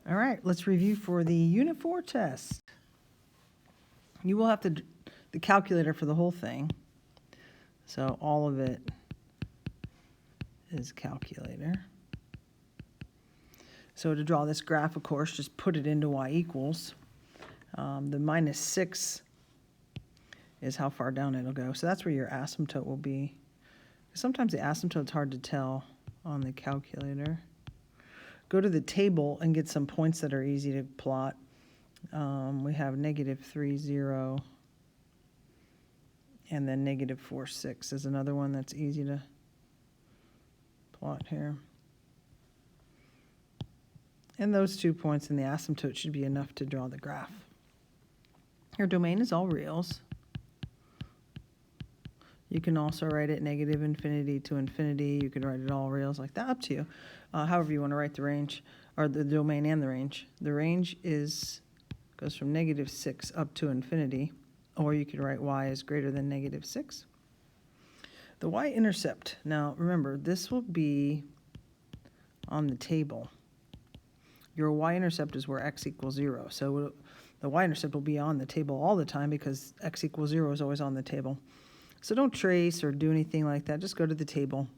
All right, let's review for the Unit 4 test. You will have the calculator for the whole thing. So all of it is calculator. So to draw this graph, of course, just put it into y equals. The minus 6 is how far down it'll go. So that's where your asymptote will be. Sometimes the asymptote's hard to tell on the calculator. Go to the table and get some points that are easy to plot. We have -3, 0, and then -4, 6 is another one that's easy to plot here. And those 2 points in the asymptote should be enough to draw the graph. Your domain is all reals. You can also write it -infinity to infinity. You could write it all reals like that, up to you. However you want to write the range, or the domain and the range. The range goes from -6 up to infinity, or you could write y is greater than -6. The y-intercept, now remember, this will be on the table. Your y-intercept is where x equals 0. So the y-intercept will be on the table all the time because x equals 0 is always on the table. So don't trace or do anything like that. Just go to the table,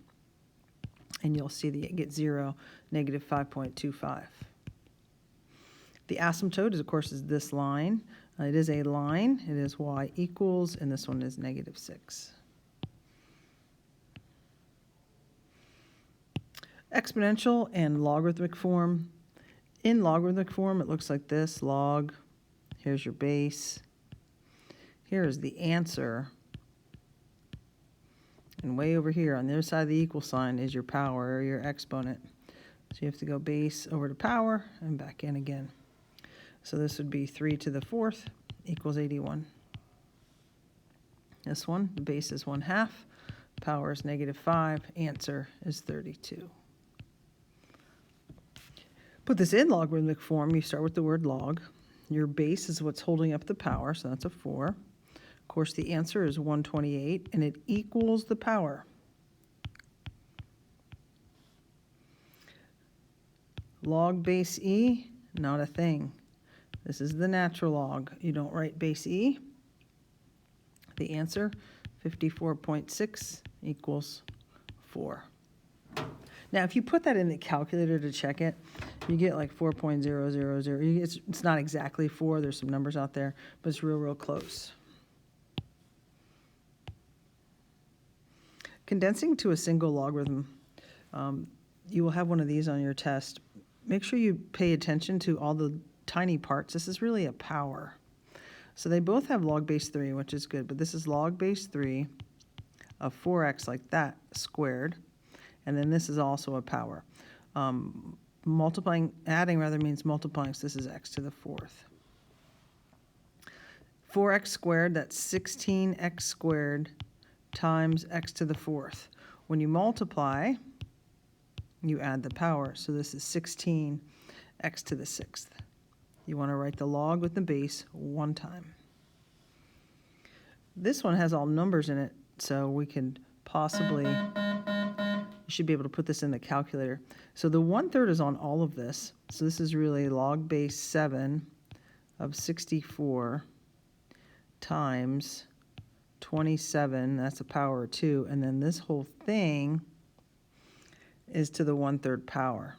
and you'll see that you get 0, -5.25. The asymptote, is, of course, is this line. It is a line. It is y equals, and this one is -6. Exponential and logarithmic form. In logarithmic form, it looks like this, log. Here's your base. Here is the answer. And way over here on the other side of the equal sign is your power, or your exponent. So you have to go base over to power and back in again. So this would be 3 to the 4th equals 81. This one, the base is 1/2, power is -5, answer is 32. Put this in logarithmic form, you start with the word log. Your base is what's holding up the power, so that's a 4. Of course, the answer is 128, and it equals the power. Log base e, not a thing. This is the natural log. You don't write base e. The answer, 54.6 equals 4. Now, if you put that in the calculator to check it, you get like 4.000. It's not exactly 4. There's some numbers out there, but it's real close. Condensing to a single logarithm. You will have one of these on your test. Make sure you pay attention to all the tiny parts. This is really a power. So they both have log base 3, which is good, but this is log base 3 of 4x like that squared, and then this is also a power. Adding means multiplying, so this is x to the 4th. 4x squared, that's 16x squared times x to the 4th. When you multiply, you add the power, so this is 16x to the 6th. You want to write the log with the base one time. This one has all numbers in it, so we can possibly, you should be able to put this in the calculator. So the 1/3 is on all of this. So this is really log base 7 of 64 times 27, that's a power of 2, and then this whole thing is to the 1/3 power.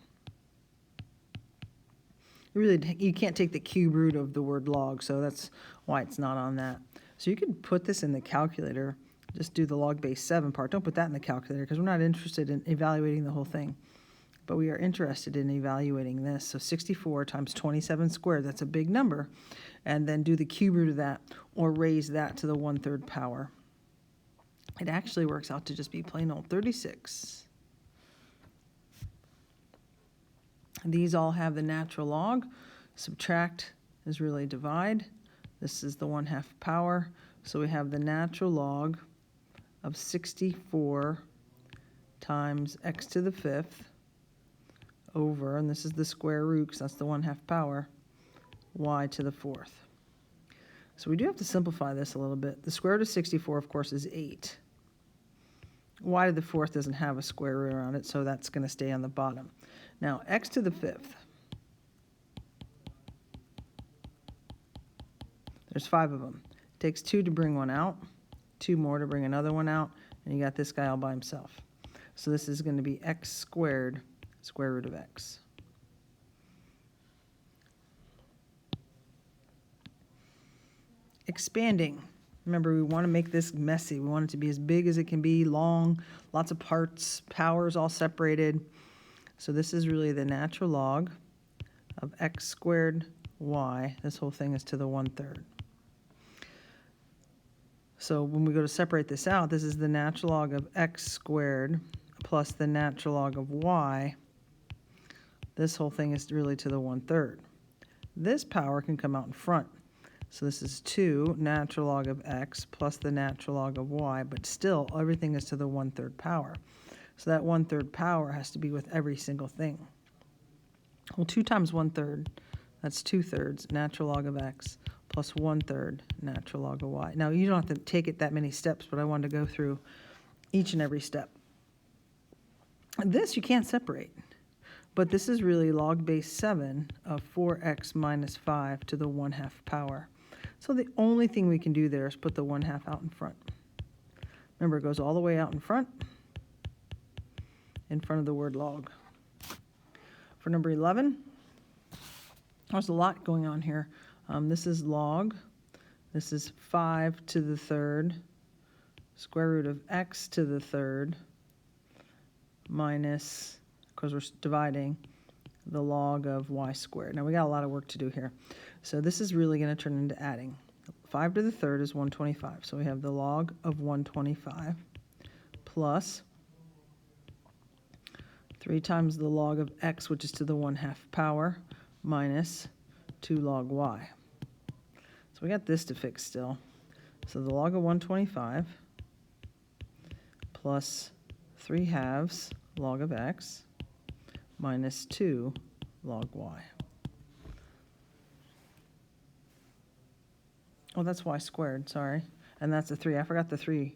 You can't take the cube root of the word log, so that's why it's not on that. So you can put this in the calculator, just do the log base 7 part. Don't put that in the calculator because we're not interested in evaluating the whole thing, but we are interested in evaluating this. So 64 times 27 squared, that's a big number, and then do the cube root of that or raise that to the 1/3 power. It actually works out to just be plain old 36. These all have the natural log. Subtract is really divide. This is the 1/2 power. So we have the natural log of 64 times x to the 5th over, and this is the square root because that's the 1/2 power, y to the 4th. So we do have to simplify this a little bit. The square root of 64, of course, is 8. Y to the 4th doesn't have a square root around it, so that's going to stay on the bottom. Now, x to the 5th. There's 5 of them. It takes 2 to bring one out, 2 more to bring another one out, and you got this guy all by himself. So this is going to be x squared, square root of x. Expanding. Remember, we want to make this messy. We want it to be as big as it can be, long, lots of parts, powers all separated. So this is really the natural log of x squared y. This whole thing is to the 1/3. So when we go to separate this out, this is the natural log of x squared plus the natural log of y. This whole thing is really to the 1/3. This power can come out in front. So this is 2 natural log of x plus the natural log of y, but still everything is to the 1/3 power. So that 1/3 power has to be with every single thing. Well, 2 times 1/3, that's 2/3 natural log of x plus 1/3 natural log of y. Now, you don't have to take it that many steps, but I wanted to go through each and every step. This you can't separate, but this is really log base 7 of 4x minus 5 to the 1/2 power. So the only thing we can do there is put the 1/2 out in front. Remember, it goes all the way out in front of the word log. For number 11, there's a lot going on here. This is log. This is 5 to the 3rd, square root of x to the 3rd, minus, because we're dividing, the log of y squared. Now, we got a lot of work to do here. So this is really going to turn into adding. 5 to the 3rd is 125. So we have the log of 125 plus 3 times the log of x, which is to the 1/2 power, minus 2 log y. So we got this to fix still. So the log of 125 plus 3/2 log of x minus 2 log y. Oh, that's y squared, sorry. And that's a 3. I forgot the 3.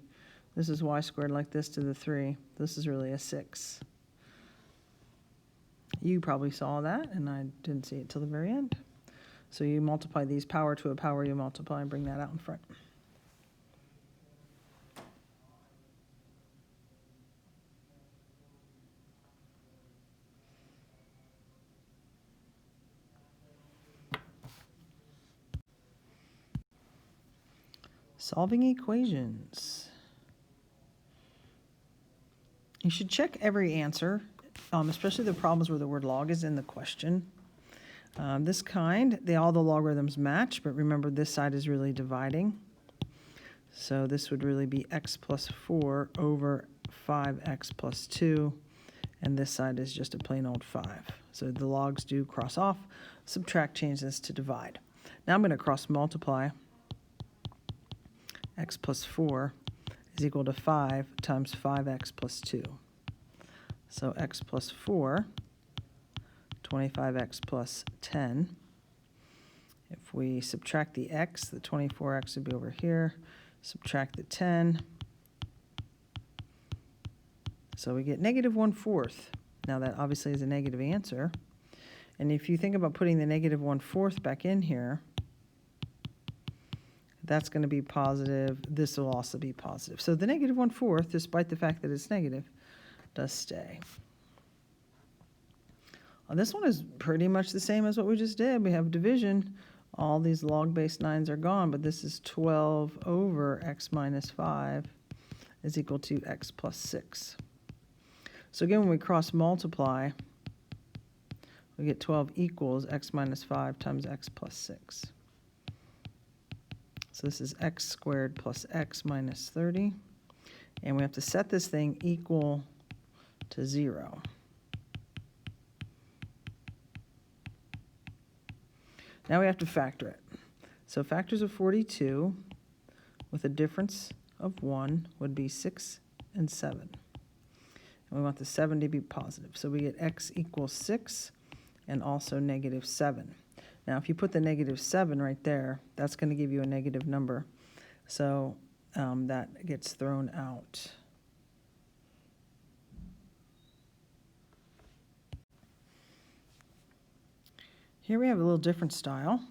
This is y squared like this to the 3. This is really a 6. You probably saw that, and I didn't see it till the very end. So you multiply these power to a power, you multiply and bring that out in front. Solving equations. You should check every answer, especially the problems where the word log is in the question. This kind, all the logarithms match, but remember this side is really dividing. So this would really be x plus 4 over 5x plus 2, and this side is just a plain old 5. So the logs do cross off. Subtract changes this to divide. Now I'm going to cross multiply. X plus 4 is equal to 5 times 5x plus 2. So x plus 4, 25x plus 10. If we subtract the x, the 24x would be over here. Subtract the 10. So we get negative 1/4. Now that obviously is a negative answer. And if you think about putting the negative 1/4 back in here, that's going to be positive. This will also be positive. So the negative 1/4, despite the fact that it's negative, does stay. This one is pretty much the same as what we just did. We have division. All these log-based 9s are gone, but this is 12 over x minus 5 is equal to x plus 6. So again, when we cross multiply, we get 12 equals x minus 5 times x plus 6. So this is x squared plus x minus 30. And we have to set this thing equal to 0. Now we have to factor it. So factors of 42 with a difference of 1 would be 6 and 7. And we want the 7 to be positive. So we get x equals 6 and also negative 7. Now, if you put the negative 7 right there, that's going to give you a negative number. So that gets thrown out. Here we have a little different style.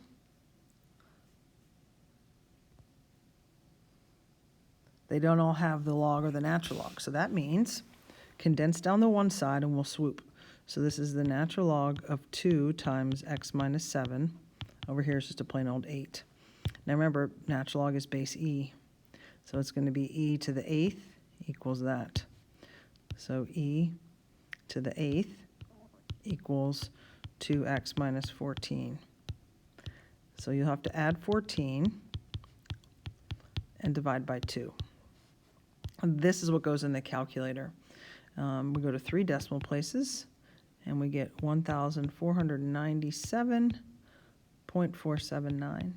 They don't all have the log or the natural log. So that means condense down the one side and we'll swoop. So this is the natural log of 2 times x minus 7. Over here is just a plain old 8. Now remember, natural log is base e. So it's going to be e to the 8th equals that. So e to the 8th equals 2x minus 14. So you'll have to add 14 and divide by 2. And this is what goes in the calculator. We go to 3 decimal places, and we get 1,497.479.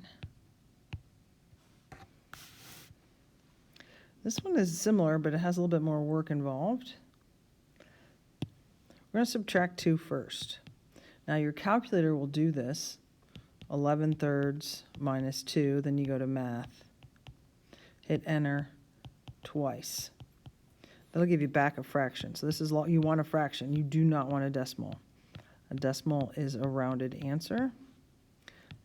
This one is similar, but it has a little bit more work involved. We're going to subtract 2 first. Now your calculator will do this. 11/3 minus 2, then you go to math. Hit enter twice. That'll give you back a fraction. So this is, you want a fraction. You do not want a decimal. A decimal is a rounded answer.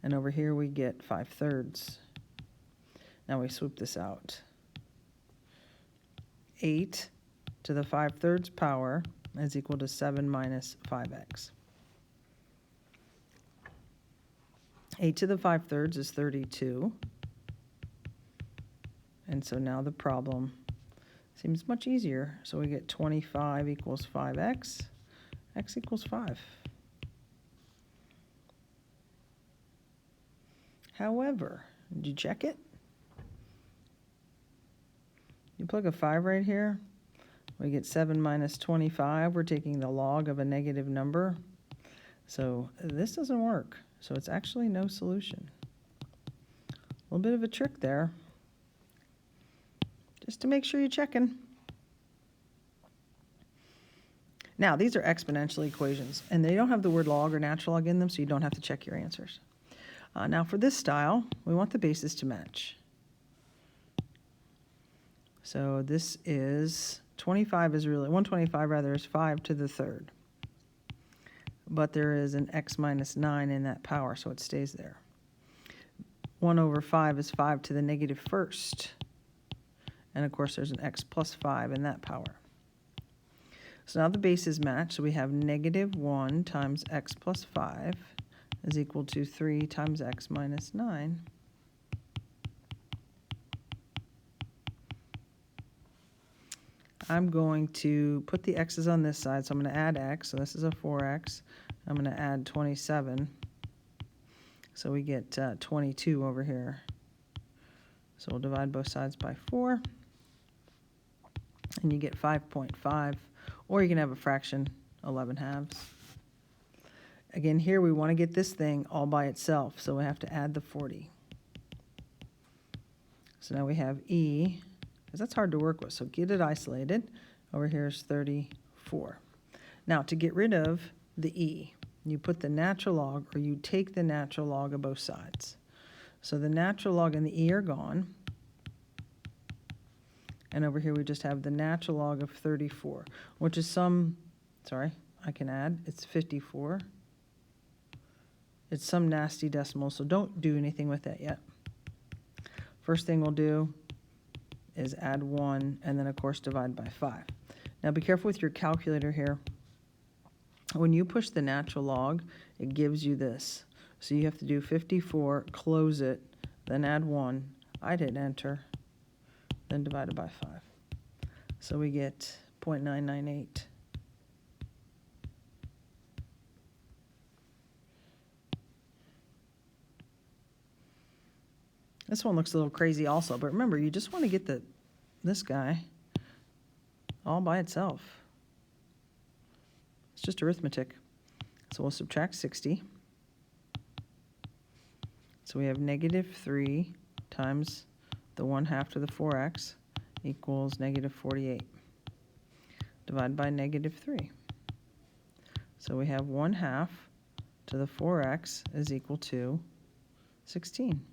And over here we get 5/3. Now we swoop this out. 8 to the 5/3 power is equal to 7 minus 5x. 8 to the 5/3 is 32. And so now the problem seems much easier. So we get 25 equals 5x, x equals 5. However, did you check it? You plug a 5 right here, we get 7 minus 25. We're taking the log of a negative number. So this doesn't work. So it's actually no solution. A little bit of a trick there. Just to make sure you're checking. Now, these are exponential equations, and they don't have the word log or natural log in them, so you don't have to check your answers. Now, for this style, we want the bases to match. So this is 125 rather, is 5 to the 3rd. But there is an x minus 9 in that power, so it stays there. 1/5 is 5 to the negative 1st. And of course, there's an x plus 5 in that power. So now the bases match. So we have negative 1 times x plus 5 is equal to 3 times x minus 9. I'm going to put the x's on this side. So I'm going to add x. So this is a 4x. I'm going to add 27. So we get 22 over here. So we'll divide both sides by 4. And you get 5.5, or you can have a fraction, 11/2. Again, here we want to get this thing all by itself, so we have to add the 40. So now we have e, because that's hard to work with, so get it isolated. Over here is 34. Now, to get rid of the e, you put the natural log, or you take the natural log of both sides. So the natural log and the e are gone. And over here we just have the natural log of 34, which is it's 54. It's some nasty decimal, so don't do anything with that yet. First thing we'll do is add 1, and then of course divide by 5. Now be careful with your calculator here. When you push the natural log, it gives you this. So you have to do 54, close it, then add 1. I'd hit enter. Then divided by 5. So we get 0.998. This one looks a little crazy also, but remember, you just want to get this guy all by itself. It's just arithmetic. So we'll subtract 60. So we have negative 3 times the 1/2 to the 4x equals negative 48. Divide by negative 3. So we have 1/2 to the 4x is equal to 16.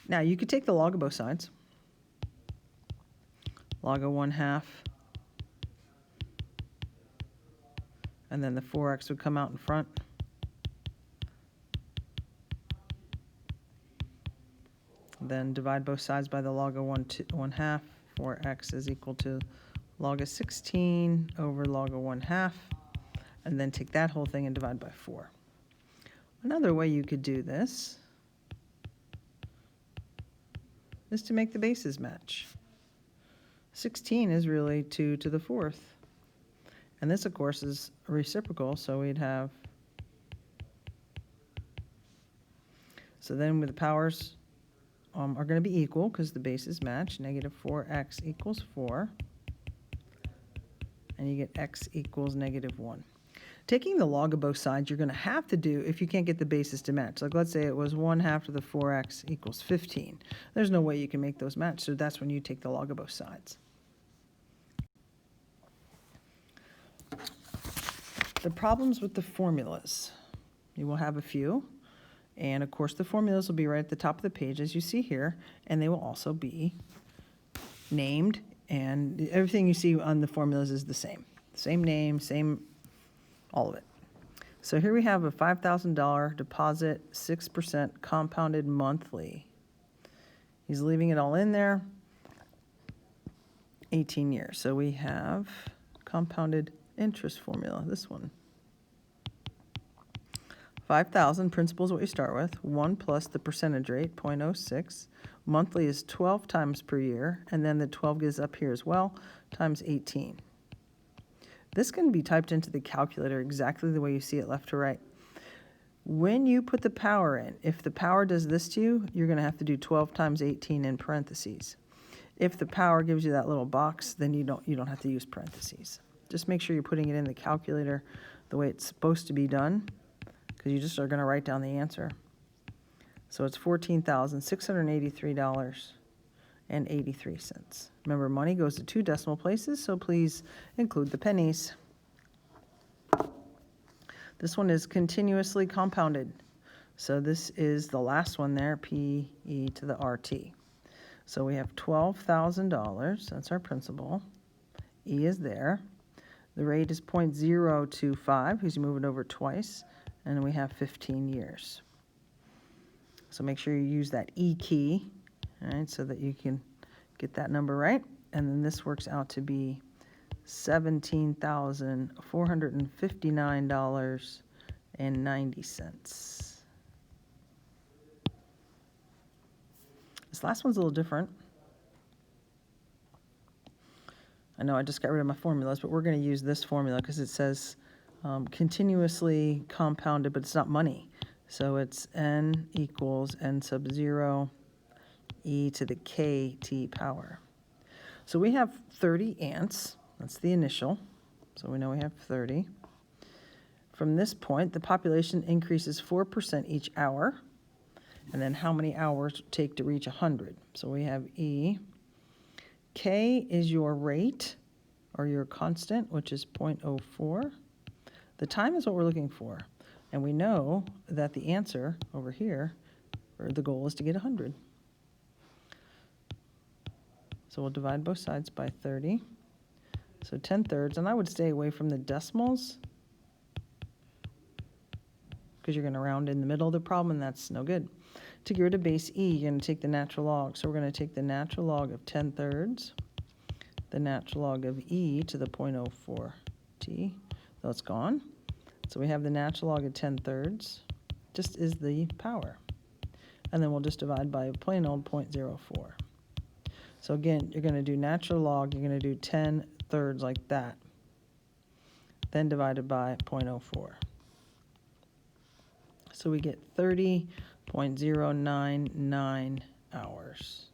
Now you could take the log of both sides. Log of 1/2. And then the 4x would come out in front. Then divide both sides by the log of 1/2. 4x is equal to log of 16 over log of 1/2. And then take that whole thing and divide by 4. Another way you could do this is to make the bases match. 16 is really 2 to the 4th. And this, of course, is reciprocal, so we'd have, so then with the powers are going to be equal because the bases match. Negative 4x equals 4. And you get x equals negative 1. Taking the log of both sides, you're going to have to do, if you can't get the bases to match. Like let's say it was 1/2 to the 4x equals 15. There's no way you can make those match, so that's when you take the log of both sides. The problems with the formulas. You will have a few. And of course, the formulas will be right at the top of the page, as you see here, and they will also be named, and everything you see on the formulas is the same. Same name, same, all of it. So here we have a $5,000 deposit, 6% compounded monthly. He's leaving it all in there, 18 years. So we have compounded interest formula, this one. 5,000, principal is what you start with, 1 plus the percentage rate, 0.06. Monthly is 12 times per year, and then the 12 goes up here as well, times 18. This can be typed into the calculator exactly the way you see it left to right. When you put the power in, if the power does this to you, you're going to have to do 12 times 18 in parentheses. If the power gives you that little box, then you don't have to use parentheses. Just make sure you're putting it in the calculator the way it's supposed to be done, because you just are going to write down the answer. So it's $14,683.83. Remember, money goes to 2 decimal places, so please include the pennies. This one is continuously compounded. So this is the last one there, P-E to the R-T. So we have $12,000, that's our principal. E is there. The rate is 0.025, because you move it over twice, and we have 15 years. So make sure you use that E key, all right, so that you can get that number right. And then this works out to be $17,459.90. This last one's a little different. I know I just got rid of my formulas, but we're going to use this formula because it says continuously compounded, but it's not money. So it's n equals n sub 0 e to the kt power. So we have 30 ants. That's the initial. So we know we have 30. From this point, the population increases 4% each hour. And then how many hours take to reach 100? So we have E. K is your rate, or your constant, which is 0.04. The time is what we're looking for. And we know that the answer over here, or the goal is to get 100. So we'll divide both sides by 30. So 10/3, and I would stay away from the decimals because you're going to round in the middle of the problem, and that's no good. To get rid of base E, you're going to take the natural log. So we're going to take the natural log of 10/3, the natural log of E to the 0.04t, so it's gone. So we have the natural log of 10/3, just is the power. And then we'll just divide by plain old 0.04. So again, you're going to do natural log, you're going to do 10/3 like that, then divided by 0.04. So we get 30.099 hours.